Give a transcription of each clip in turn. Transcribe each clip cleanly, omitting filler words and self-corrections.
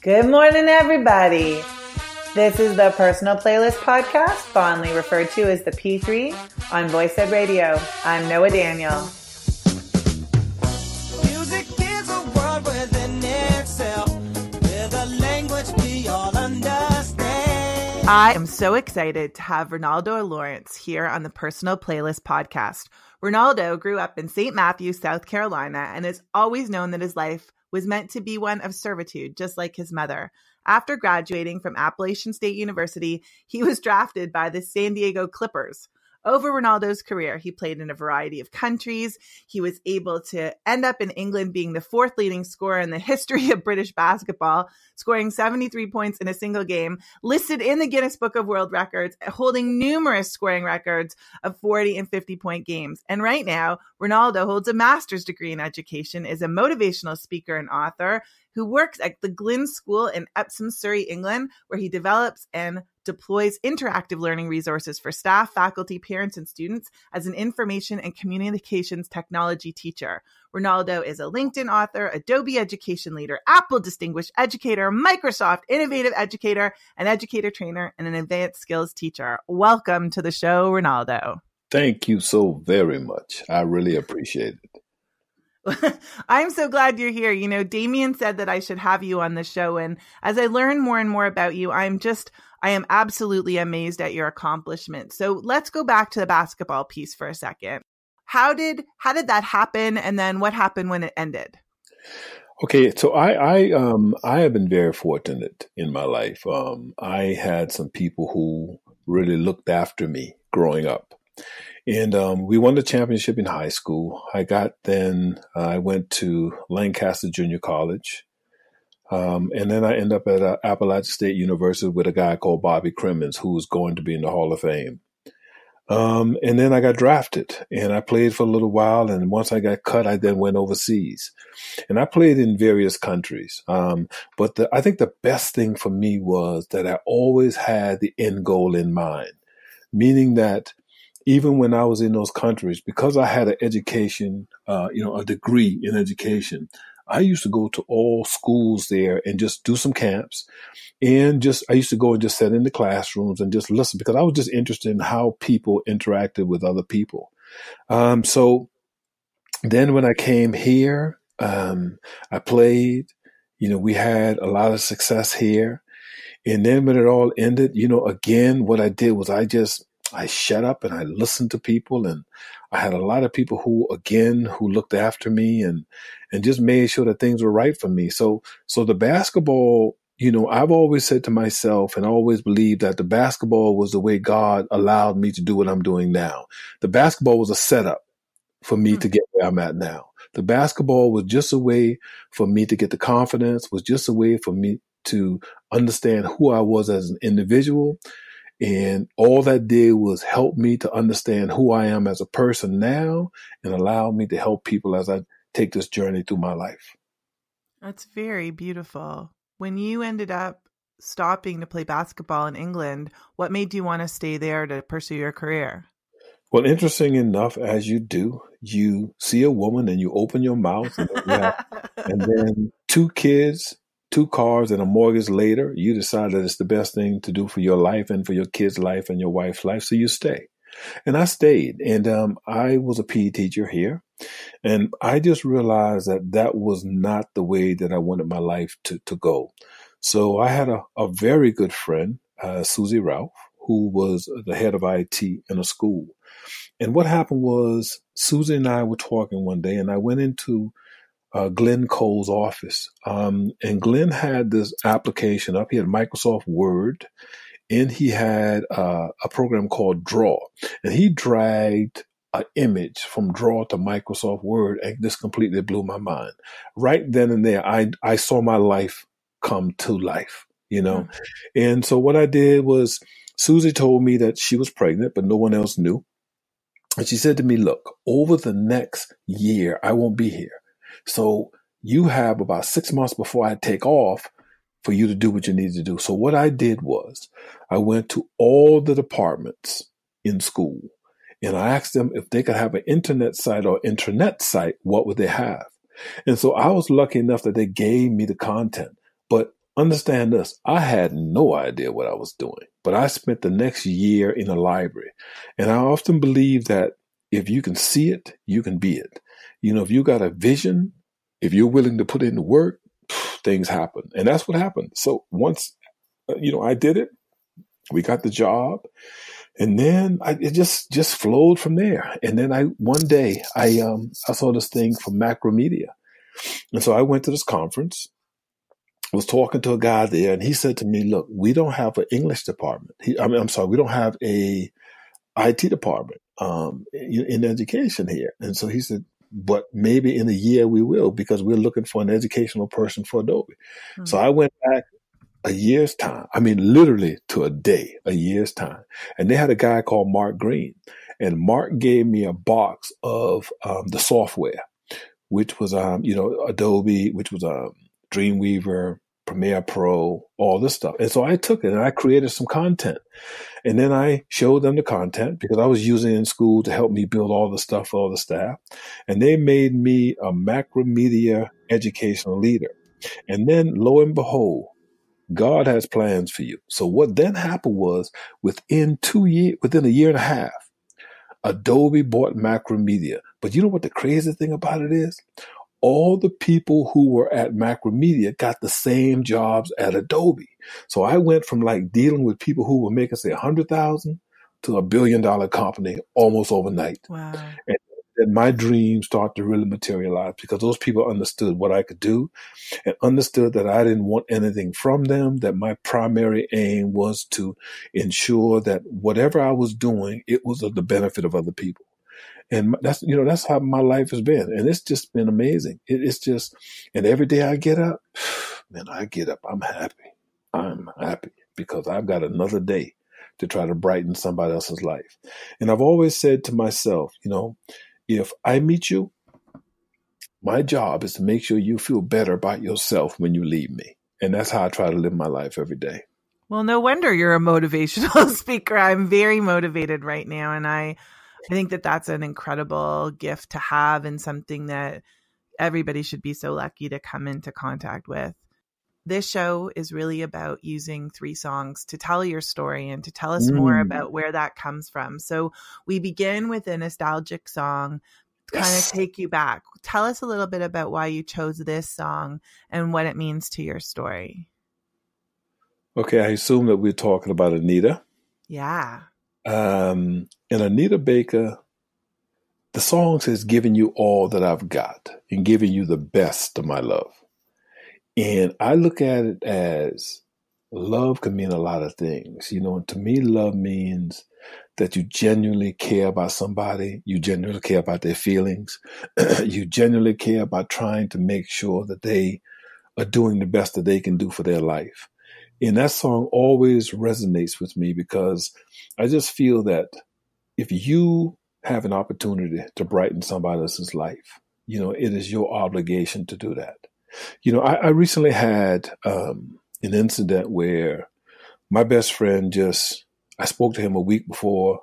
Good morning, everybody. This is the Personal Playlist Podcast, fondly referred to as the P3 on Voice Ed Radio. I'm Noah Daniel. Music is a world within itself, with a language we all understand. I am so excited to have Renaldo Lawrence here on the Personal Playlist Podcast. Renaldo grew up in St. Matthews, South Carolina, and has always known that his life was meant to be one of servitude, just like his mother. After graduating from Appalachian State University, he was drafted by the San Diego Clippers. Over Renaldo's career, he played in a variety of countries. He was able to end up in England being the fourth leading scorer in the history of British basketball, scoring 73 points in a single game, listed in the Guinness Book of World Records, holding numerous scoring records of 40 and 50-point games. And right now, Renaldo holds a master's degree in education, is a motivational speaker and author who works at the Glyn School in Epsom, Surrey, England, where he develops and deploys interactive learning resources for staff, faculty, parents, and students as an information and communications technology teacher. Renaldo is a LinkedIn author, Adobe education leader, Apple distinguished educator, Microsoft innovative educator, an educator trainer, and an advanced skills teacher. Welcome to the show, Renaldo. Thank you so very much. I really appreciate it. I'm so glad you're here. You know, Damien said that I should have you on the show. And as I learn more and more about you, I am absolutely amazed at your accomplishments. So let's go back to the basketball piece for a second. How did that happen? And then what happened when it ended? Okay, so I have been very fortunate in my life. I had some people who really looked after me growing up. And we won the championship in high school. I went to Lancaster Junior College. And then I ended up at Appalachian State University with a guy called Bobby Crimmins, who was going to be in the Hall of Fame. And then I got drafted and I played for a little while. And once I got cut, I then went overseas and I played in various countries. But I think the best thing for me was that I always had the end goal in mind, meaning that even when I was in those countries, because I had an education, a degree in education, I used to go to all schools there and just do some camps. And I used to go and just sit in the classrooms and just listen because I was just interested in how people interacted with other people. So then when I came here, I played, we had a lot of success here. And then when it all ended, again, what I did was I shut up and I listened to people, and I had a lot of people who looked after me and just made sure that things were right for me. So the basketball, I've always said to myself and always believed that the basketball was the way God allowed me to do what I'm doing now. The basketball was a setup for me to get where I'm at now. The basketball was just a way for me to get the confidence, was just a way for me to understand who I was as an individual. And all that did was help me to understand who I am as a person now and allow me to help people as I take this journey through my life. That's very beautiful. When you ended up stopping to play basketball in England, what made you want to stay there to pursue your career? Well, interesting enough, as you do, you see a woman and you open your mouth and then 2 kids, 2 cars and a mortgage later, you decide that it's the best thing to do for your life and for your kids' life and your wife's life. So you stay. And I stayed. And I was a PE teacher here. And I just realized that was not the way that I wanted my life to go. So I had a very good friend, Susie Ralph, who was the head of IT in a school. And what happened was Susie and I were talking one day, and I went into Glyn Cole's office. And Glyn had this application up. He had Microsoft Word, and he had a program called Draw. And he dragged an image from Draw to Microsoft Word, and this completely blew my mind. Right then and there, I saw my life come to life, And so what I did was Susie told me that she was pregnant, but no one else knew. And she said to me, look, over the next year, I won't be here. So you have about 6 months before I take off for you to do what you need to do. So what I did was I went to all the departments in school and I asked them if they could have an internet site or intranet site, what would they have? And so I was lucky enough that they gave me the content. But understand this. I had no idea what I was doing, but I spent the next year in a library. And I often believe that if you can see it, you can be it. If you got a vision, if you're willing to put in the work, things happen. And that's what happened. So once, I did it, we got the job, and then it just flowed from there. And then one day I saw this thing from Macromedia. And so I went to this conference, was talking to a guy there, and he said to me, look, we don't have an English department. We don't have a IT department in education here. And so he said, but maybe in a year we will, because we're looking for an educational person for Adobe. Mm-hmm. So I went back a year's time. I mean, literally to a day, a year's time. And they had a guy called Mark Green. And Mark gave me a box of the software, which was, Adobe, which was Dreamweaver, Premiere Pro, all this stuff. And so I took it and I created some content. And then I showed them the content because I was using it in school to help me build all the stuff for all the staff. And they made me a Macromedia educational leader. And then lo and behold, God has plans for you. So what then happened was within a year and a half, Adobe bought Macromedia. But you know what the crazy thing about it is? All the people who were at Macromedia got the same jobs at Adobe. So I went from dealing with people who were making, say, $100,000 to $1 billion company almost overnight. Wow. And my dreams started to really materialize because those people understood what I could do and understood that I didn't want anything from them, that my primary aim was to ensure that whatever I was doing, it was of the benefit of other people. And that's how my life has been. And it's just been amazing. It's just, and every day I get up, man, I'm happy. I'm happy because I've got another day to try to brighten somebody else's life. And I've always said to myself, if I meet you, my job is to make sure you feel better about yourself when you leave me. And that's how I try to live my life every day. Well, no wonder you're a motivational speaker. I'm very motivated right now. And I think that that's an incredible gift to have and something that everybody should be so lucky to come into contact with. This show is really about using 3 songs to tell your story and to tell us more about where that comes from. So we begin with a nostalgic song, kind of take you back. Tell us a little bit about why you chose this song and what it means to your story. Okay, I assume that we're talking about Anita. Yeah. And Anita Baker, the song says, giving you all that I've got and giving you the best of my love. And I look at it as love can mean a lot of things. And to me, love means that you genuinely care about somebody. You genuinely care about their feelings. You genuinely care about trying to make sure that they are doing the best that they can do for their life. And that song always resonates with me because I just feel that if you have an opportunity to brighten somebody else's life, it is your obligation to do that. I recently had an incident where my best friend I spoke to him a week before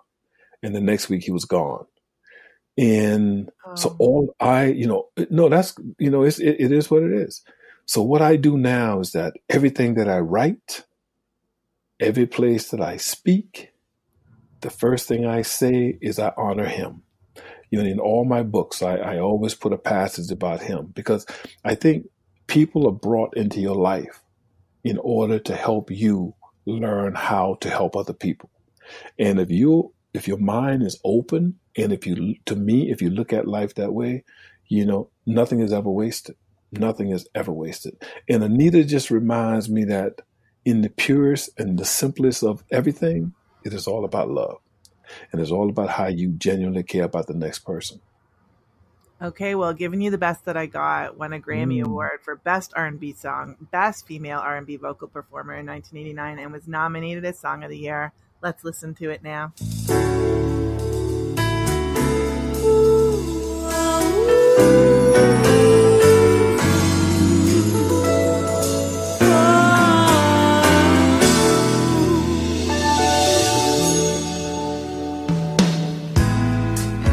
and the next week he was gone. And so it is what it is. So what I do now is that everything that I write, every place that I speak, the first thing I say is I honor him. In all my books, I always put a passage about him because I think people are brought into your life in order to help you learn how to help other people. And if your mind is open and if you look at life that way, nothing is ever wasted. Nothing is ever wasted. And Anita just reminds me that in the purest and the simplest of everything, it is all about love. And it's all about how you genuinely care about the next person. Okay, well, Giving You the Best That I Got won a Grammy Award for Best R&B Song, Best Female R&B Vocal Performer in 1989 and was nominated as Song of the Year. Let's listen to it now.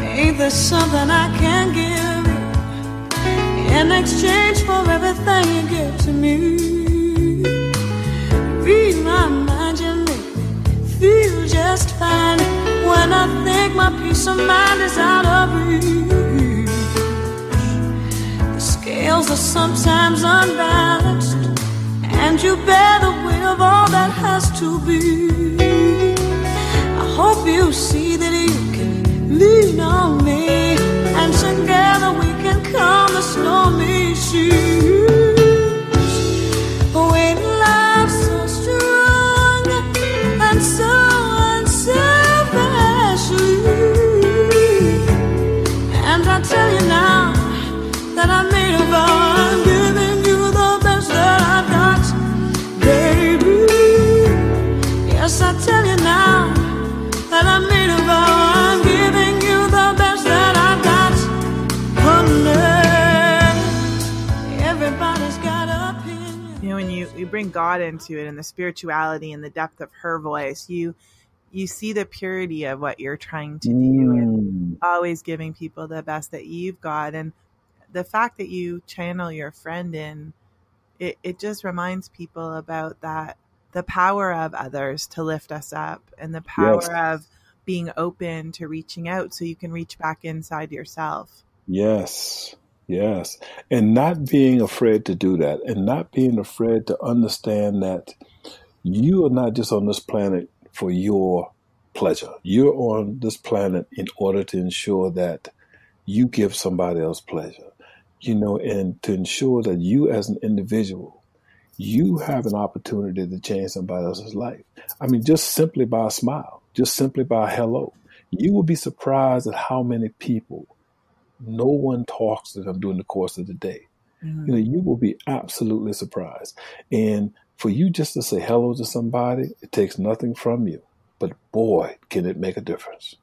Ain't there something I can give in exchange for everything you give to me? just fine when I think my peace of mind is out of reach. The scales are sometimes unbalanced, and you bear the weight of all that has to be. I hope you see that you can lean on me, and together we can calm the stormy seas. When love's so strong and so unselfishly, and I tell you now that I made a vow, I'm giving you the best that I've got, baby. Yes, I tell you now that I made a vow, I'm giving you the best that I've got, honey. Everybody's got opinion. You know, when you bring God into it and the spirituality and the depth of her voice, you see the purity of what you're trying to do and always giving people the best that you've got. And the fact that you channel your friend in, it just reminds people about that, the power of others to lift us up, and the power of being open to reaching out so you can reach back inside yourself. Yes. Yes. And not being afraid to do that, and not being afraid to understand that you are not just on this planet for your pleasure. You're on this planet in order to ensure that you give somebody else pleasure, you know, and to ensure that you as an individual, you have an opportunity to change somebody else's life. I mean, just simply by a smile, just simply by a hello. You will be surprised at how many people no one talks to them during the course of the day. You know, you will be absolutely surprised. And for you just to say hello to somebody, it takes nothing from you. But boy, can it make a difference.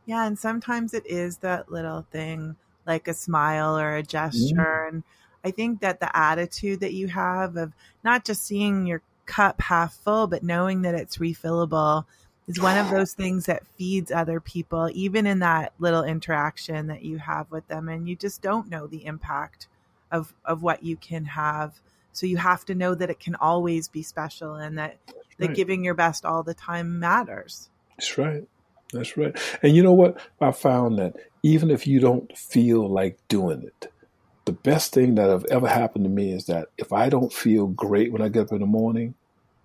Yeah, and sometimes it is that little thing like a smile or a gesture. And I think that the attitude that you have of not just seeing your cup half full, but knowing that it's refillable is one of those things that feeds other people, even in that little interaction that you have with them. And you just don't know the impact of what you can have. So you have to know that it can always be special, and that giving your best all the time matters. That's right. That's right. And you know what? I found that even if you don't feel like doing it, the best thing that have ever happened to me is that if I don't feel great when I get up in the morning,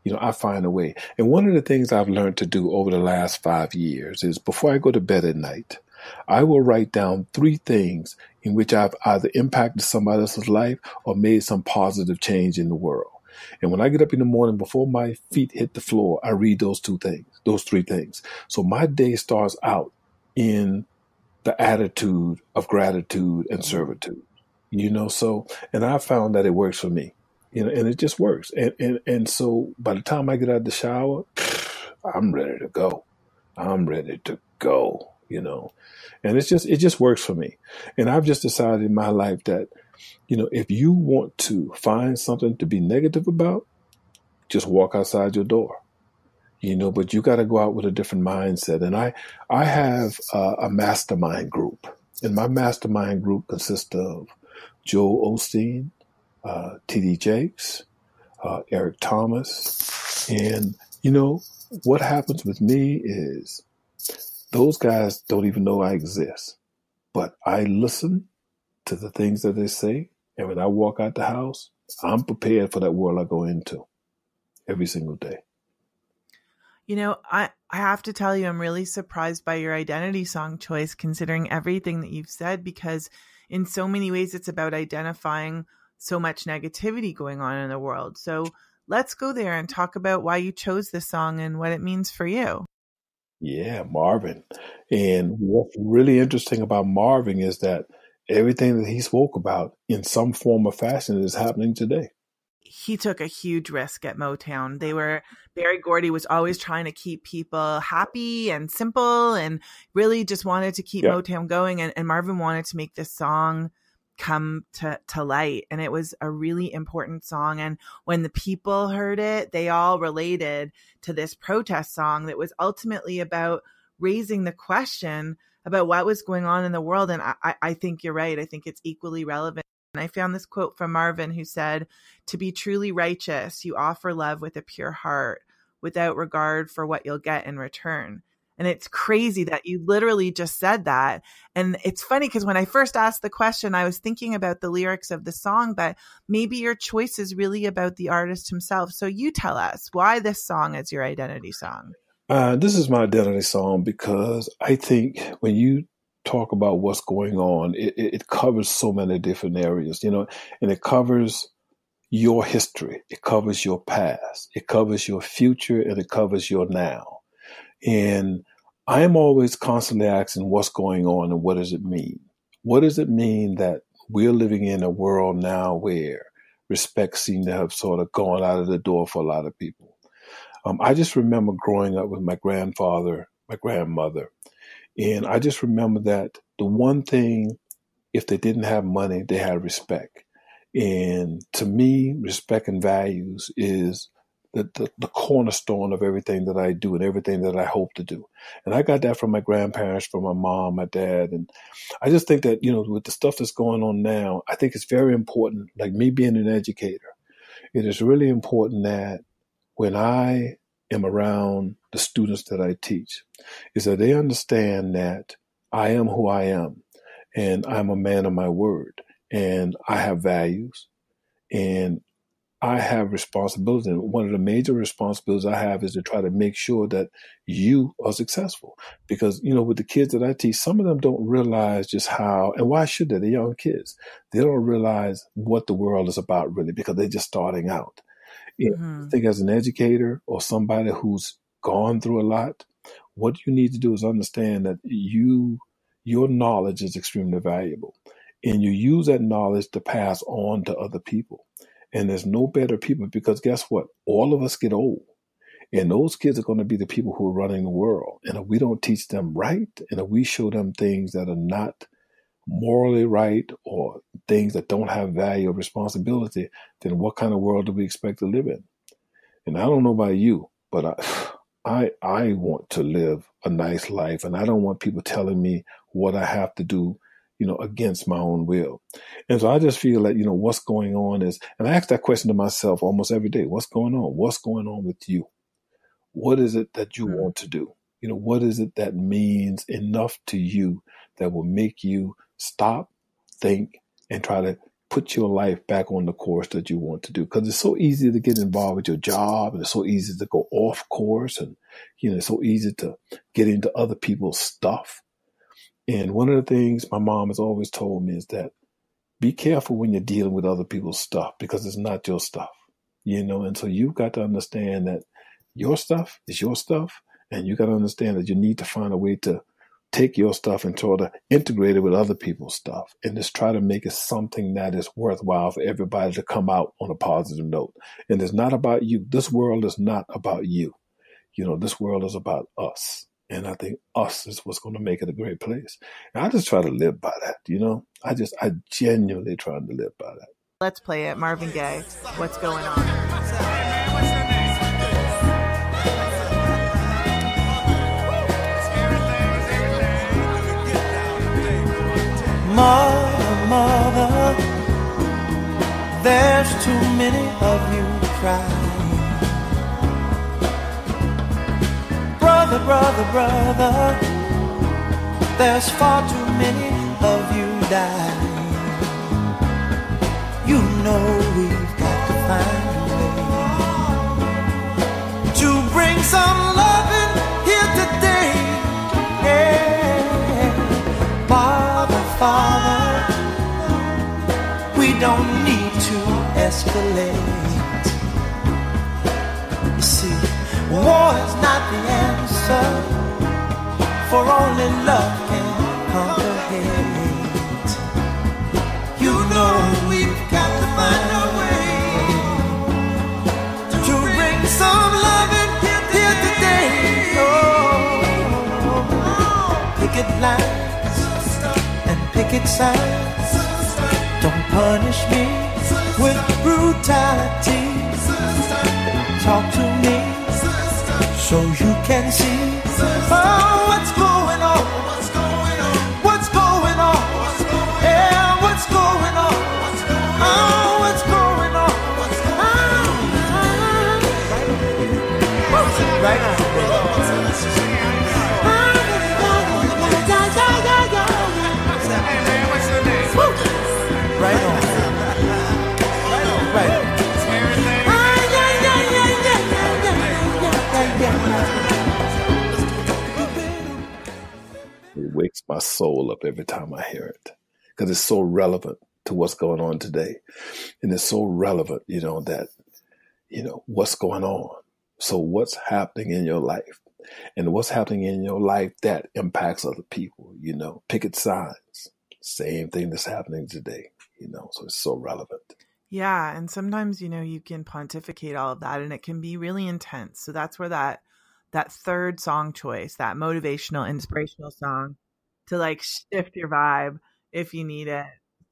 you know, I find a way. And one of the things I've learned to do over the last 5 years is before I go to bed at night, I will write down 3 things in which I've either impacted somebody else's life or made some positive change in the world. And when I get up in the morning, before my feet hit the floor, I read those 3 things. So my day starts out in the attitude of gratitude and servitude, you know, so, and I found that it works for me, you know, and it just works. And so by the time I get out of the shower, I'm ready to go. I'm ready to go, you know, and it just works for me. And I've just decided in my life that, you know, if you want to find something to be negative about, just walk outside your door, you know, but you got to go out with a different mindset. And I have a mastermind group, and my mastermind group consists of Joel Osteen, T.D. Jakes, Eric Thomas. And, you know, what happens with me is those guys don't even know I exist, but I listen to the things that they say. And when I walk out the house, I'm prepared for that world I go into every single day. You know, I have to tell you, I'm really surprised by your identity song choice, considering everything that you've said, because in so many ways it's about identifying so much negativity going on in the world. So let's go there and talk about why you chose this song and what it means for you. Yeah, Marvin. And what's really interesting about Marvin is that everything that he spoke about in some form or fashion is happening today. He took a huge risk at Motown. Berry Gordy was always trying to keep people happy and simple and really just wanted to keep Motown going. And Marvin wanted to make this song come to light. And it was a really important song. And when the people heard it, they all related to this protest song that was ultimately about raising the question about what was going on in the world. And I think you're right. I think it's equally relevant. And I found this quote from Marvin, who said, "To be truly righteous, you offer love with a pure heart. without regard for what you'll get in return. And it's crazy that you literally just said that. And it's funny because when I first asked the question, I was thinking about the lyrics of the song, but maybe your choice is really about the artist himself. So you tell us why this song is your identity song. This is my identity song because I think when you talk about what's going on, it covers so many different areas, you know, and it covers your history. It covers your past. It covers your future, and it covers your now. And I'm always constantly asking what's going on and what does it mean? What does it mean that we're living in a world now where respect seems to have sort of gone out of the door for a lot of people? I just remember growing up with my grandfather, my grandmother, and I just remember that the one thing, if they didn't have money, they had respect. And to me, respect and values is the cornerstone of everything that I do and everything that I hope to do. And I got that from my grandparents, from my mom, my dad. And I just think that, you know, with the stuff that's going on now, I think it's very important, like me being an educator, it is really important that when I am around the students that I teach, is that they understand that I am who I am and I'm a man of my word and I have values and I have responsibility. And one of the major responsibilities I have is to try to make sure that you are successful. Because, you know, with the kids that I teach, some of them don't realize just how, and why should they? They're young kids. They don't realize what the world is about really because they're just starting out. I think as an educator or somebody who's gone through a lot, what you need to do is understand that your knowledge is extremely valuable. And you use that knowledge to pass on to other people. And there's no better people because guess what? All of us get old. And those kids are going to be the people who are running the world. And if we don't teach them right, and if we show them things that are not morally right or things that don't have value or responsibility, then what kind of world do we expect to live in? And I don't know about you, but I want to live a nice life. And I don't want people telling me what I have to do, you know, against my own will. And so I just feel that, you know, what's going on is, and I ask that question to myself almost every day. What's going on? What's going on with you? What is it that you want to do? You know, what is it that means enough to you that will make you stop, think, and try to put your life back on the course that you want to do? Because it's so easy to get involved with your job, and it's so easy to go off course, and, you know, it's so easy to get into other people's stuff. And one of the things my mom has always told me is that be careful when you're dealing with other people's stuff because it's not your stuff, you know. And so you've got to understand that your stuff is your stuff, and you got to understand that you need to find a way to take your stuff and try to integrate it with other people's stuff and just try to make it something that is worthwhile for everybody to come out on a positive note. And it's not about you. This world is not about you. You know, this world is about us. And I think us is what's going to make it a great place. And I just try to live by that, you know. I genuinely try to live by that. Let's play it. Marvin Gaye, What's Going On? Mother, mother, there's too many of you crying. Brother, brother, brother, there's far too many of you dying. You know we've got to find a way to bring some loving here today. Yeah. Father, we don't need to escalate. You see, war is not the answer, for only love can conquer hate. You know we've got to find a way to bring some loving here today. Oh, picket line, picket signs, don't punish me with brutality. Talk to me so you can see what's going on. What's going on? Yeah, what's going on? Oh, what's going on? it wakes my soul up every time I hear it, because it's so relevant to what's going on today. And it's so relevant, that, what's going on. So what's happening in your life, and what's happening in your life that impacts other people, picket signs, same thing that's happening today, so it's so relevant. Yeah. And sometimes, you can pontificate all of that and it can be really intense. So that's where that third song choice, that motivational, inspirational song to like shift your vibe if you need it.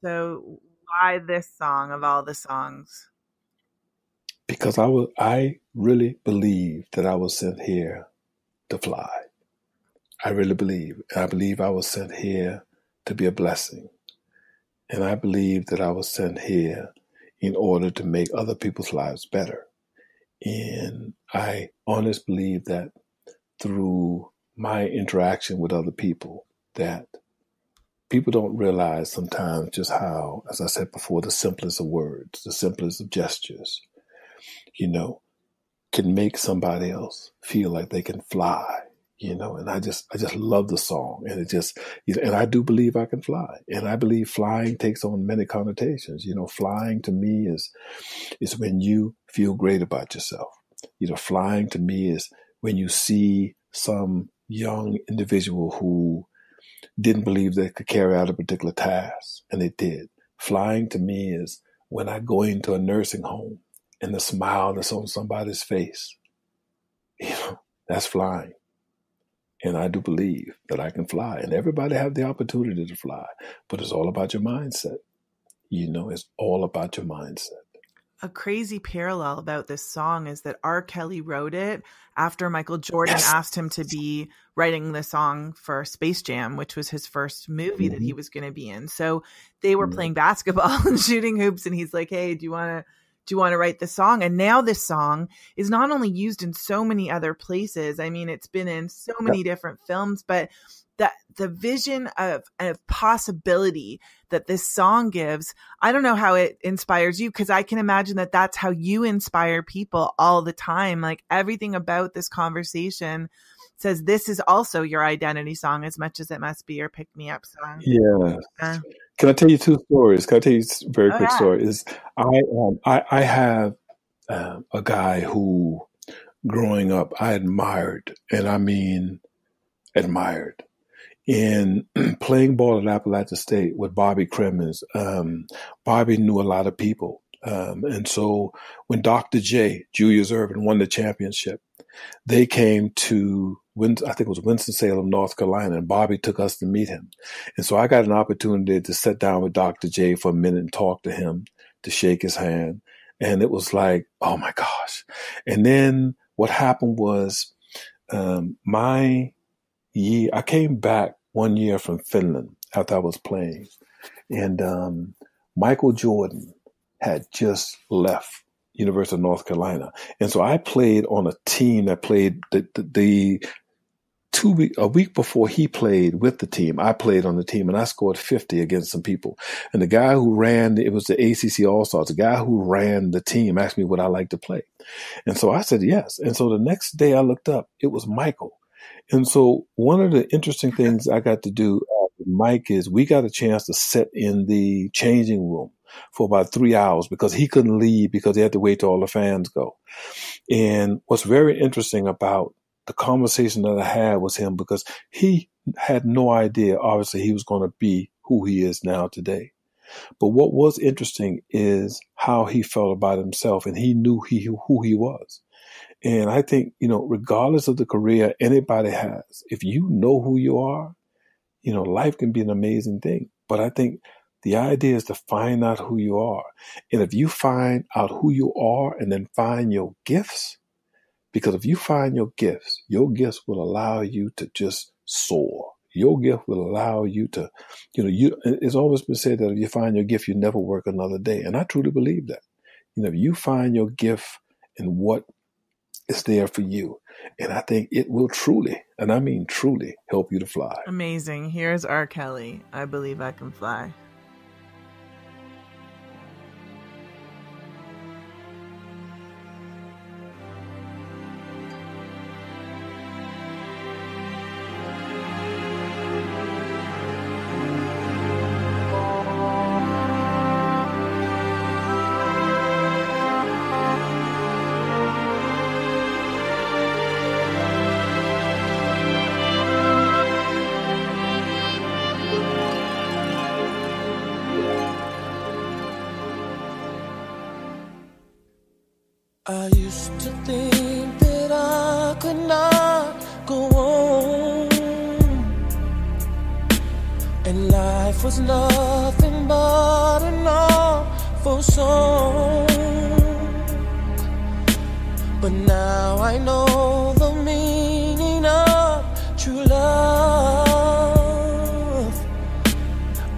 So why this song of all the songs? Because I really believe that I was sent here to fly. I really believe. I believe I was sent here to be a blessing. And I believe that I was sent here in order to make other people's lives better. And I honestly believe that through my interaction with other people, that people don't realize sometimes just how, as I said before, the simplest of words, the simplest of gestures, can make somebody else feel like they can fly, and I just love the song. And it just, and I do believe I can fly. And I believe flying takes on many connotations. Flying to me is when you feel great about yourself. Flying to me is when you see some young individual who didn't believe they could carry out a particular task, and they did. Flying to me is when I go into a nursing home and the smile that's on somebody's face, that's flying. And I do believe that I can fly, and everybody have the opportunity to fly, but it's all about your mindset. It's all about your mindset. A crazy parallel about this song is that R. Kelly wrote it after Michael Jordan asked him to be writing the song for Space Jam, which was his first movie that he was going to be in. So they were playing basketball and shooting hoops, and he's like, "Hey, do you want to write this song?" And now this song is not only used in so many other places. I mean, it's been in so many different films, but the vision of possibility that this song gives, I don't know how it inspires you, because I can imagine that that's how you inspire people all the time. Like everything about this conversation says this is also your identity song as much as it must be your pick-me-up song. Yeah. Can I tell you two stories? Can I tell you a very quick story? I have a guy who, growing up, I admired, and I mean admired. In playing ball at Appalachian State with Bobby Cremins, Bobby knew a lot of people. And so when Dr. J, Julius Erving, won the championship, they came to, I think it was Winston-Salem, North Carolina, and Bobby took us to meet him. And so I got an opportunity to sit down with Dr. J for a minute and talk to him, to shake his hand. And it was like, oh my gosh. And then what happened was, I came back one year from Finland after I was playing, and Michael Jordan had just left University of North Carolina. And so I played on a team that played a week before he played with the team. I played on the team, and I scored 50 against some people. And the guy who ran, it was the ACC All-Stars, the guy who ran the team asked me would I like to play. And so I said yes. And so the next day I looked up, it was Michael. And so one of the interesting things I got to do with Mike is we got a chance to sit in the changing room for about 3 hours because he couldn't leave because he had to wait till all the fans go. And what's very interesting about the conversation that I had with him, because he had no idea, obviously, he was going to be who he is now today. But what was interesting is how he felt about himself, and he knew who he was. And I think, regardless of the career anybody has, if you know who you are, life can be an amazing thing. But I think the idea is to find out who you are. And if you find out who you are and then find your gifts, because if you find your gifts will allow you to just soar. Your gift will allow you to, it's always been said that if you find your gift, you never work another day. And I truly believe that. If you find your gift and what is there for you, and I think it will truly, and I mean truly, help you to fly. Amazing. Here's R. Kelly, I Believe I Can Fly. I used to think that I could not go on, and life was nothing but an awful song. But now I know the meaning of true love.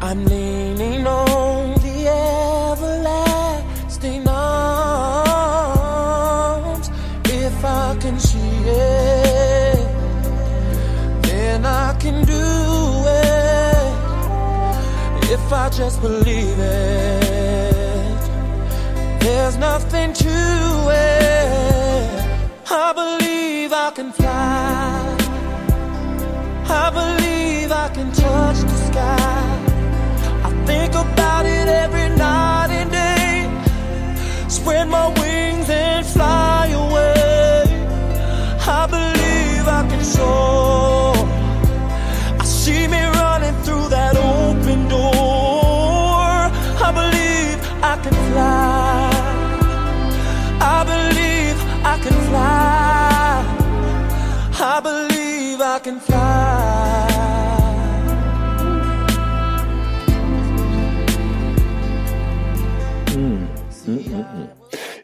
I'm leaning on the everlasting arms. If I can see it, then I can do it. If I just believe it, there's nothing to it. I believe I can fly. I believe I can touch the sky. I think about it every night and day. Spread my wings and fly away. I believe I can soar. I see me running through that open door. I believe I can fly. I believe I can fly. I believe I can fly.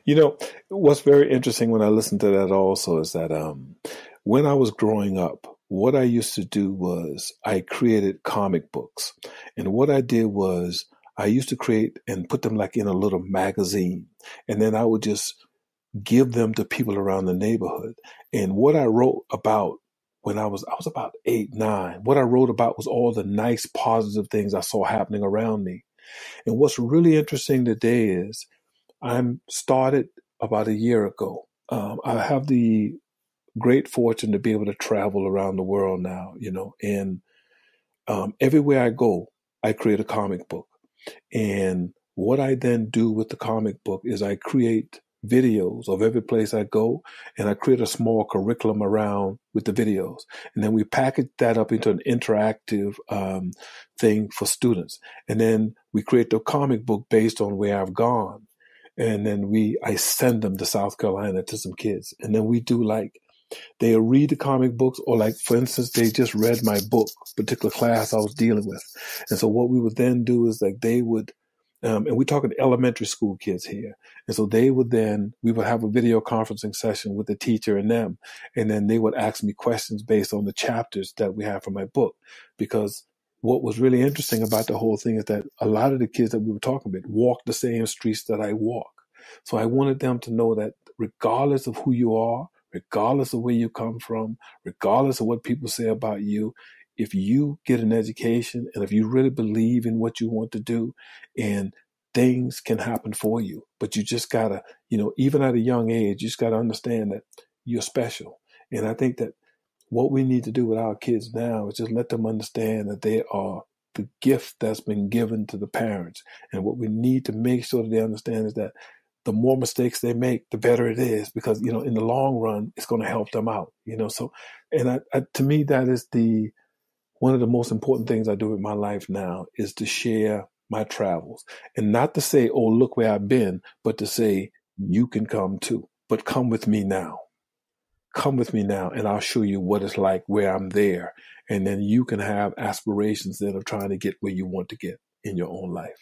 You know, what's very interesting when I listen to that also is that when I was growing up, what I used to do was I created comic books. And what I did was I used to create and put them like in a little magazine. And then I would just give them to people around the neighborhood. And what I wrote about when I was about 8, 9, what I wrote about was all the nice, positive things I saw happening around me. And what's really interesting today is I'm started about a year ago. I have the great fortune to be able to travel around the world now, and everywhere I go, I create a comic book. And what I then do with the comic book is I create videos of every place I go, and I create a small curriculum around with the videos. And then we package that up into an interactive thing for students. And then we create the comic book based on where I've gone. And then I send them to South Carolina to some kids. And then we do they'll read the comic books, or for instance, they just read my book, particular class I was dealing with. And so what we would then do is they would, and we're talking elementary school kids here. And so we would have a video conferencing session with the teacher and them. And then they would ask me questions based on the chapters that we have from my book. Because what was really interesting about the whole thing is that a lot of the kids that we were talking about walk the same streets that I walk. So I wanted them to know that regardless of who you are, regardless of where you come from, regardless of what people say about you, if you get an education and if you really believe in what you want to do, and things can happen for you, but you just gotta, even at a young age, you just gotta understand that you're special. And I think that what we need to do with our kids now is just let them understand that they are the gift that's been given to the parents. And what we need to make sure that they understand is that the more mistakes they make, the better it is, because, in the long run, it's going to help them out, So, and to me, that is one of the most important things I do in my life now is to share my travels, and not to say, oh, look where I've been, but to say, you can come too, but come with me now. Come with me now, and I'll show you what it's like where I'm there. And then you can have aspirations then of trying to get where you want to get in your own life.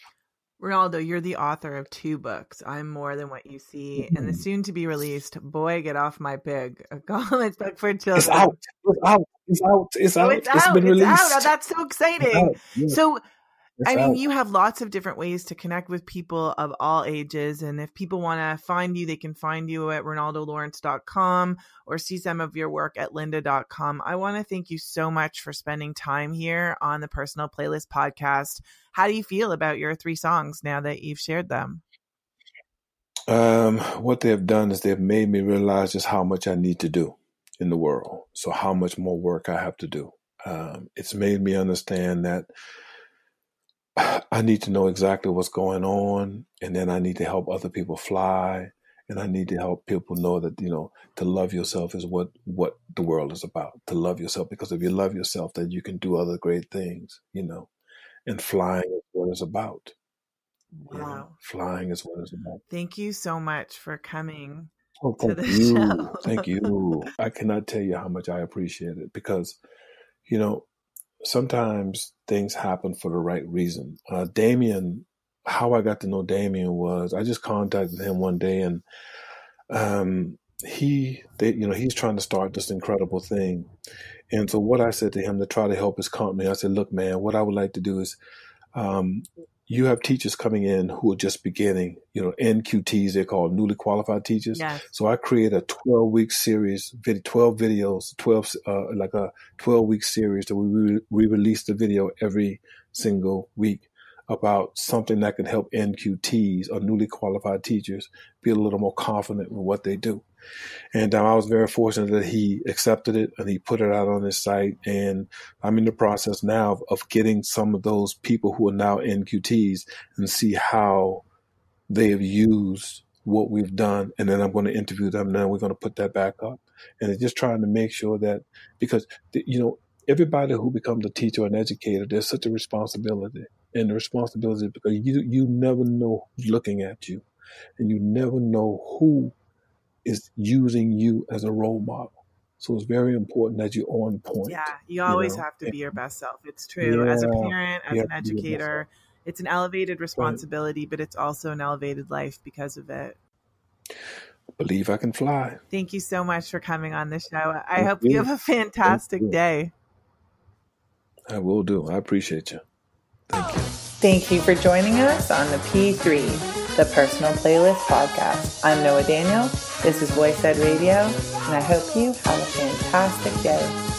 Ronaldo, you're the author of 2 books, I'm More Than What You See, and the soon-to-be-released Boy, Get Off My Pig, a college book for children. It's out. It's been released. It's out. Oh, that's so exciting. Yeah. So, you have lots of different ways to connect with people of all ages. And if people want to find you, they can find you at renaldolawrence.com or see some of your work at lynda.com. I want to thank you so much for spending time here on the Personal Playlist podcast. How do you feel about your 3 songs now that you've shared them? What they've done is they've made me realize just how much I need to do in the world. So how much more work I have to do. It's made me understand that I need to know exactly what's going on, and then I need to help other people fly, and I need to help people know that, to love yourself is what the world is about, to love yourself, because if you love yourself, then you can do other great things, and flying is what it's about. Wow. Flying is what it's about. Thank you so much for coming Oh, to thank the you. show. Thank you. I cannot tell you how much I appreciate it because, you know, sometimes things happen for the right reason. Damien, how I got to know Damien was I just contacted him one day, and he's trying to start this incredible thing. And so what I said to him to try to help his company, I said, look, man, what I would like to do is you have teachers coming in who are just beginning, NQTs, they're called newly qualified teachers. Yes. So I create a 12-week series, 12 videos, 12-week series that we release the video every single week about something that can help NQTs or newly qualified teachers be a little more confident with what they do. And I was very fortunate that he accepted it and he put it out on his site. And I'm in the process now of getting some of those people who are now NQTs and see how they have used what we've done. And then I'm going to interview them. And then we're going to put that back up. And it's just trying to make sure that, because, everybody who becomes a teacher or an educator, there's such a responsibility. And the responsibility is because you never know who's looking at you. And you never know who is using you as a role model. So it's very important that you're on point. Yeah, you always have to be your best self. It's true. As a parent, as an educator, it's an elevated responsibility, but it's also an elevated life because of it. Believe I can fly. Thank you so much for coming on the show. I hope you have a fantastic day. I will do. I appreciate you. Thank you. Thank you for joining us on the P3, the Personal Playlist Podcast. I'm Noah Daniel. This is Voice Ed Radio, and I hope you have a fantastic day.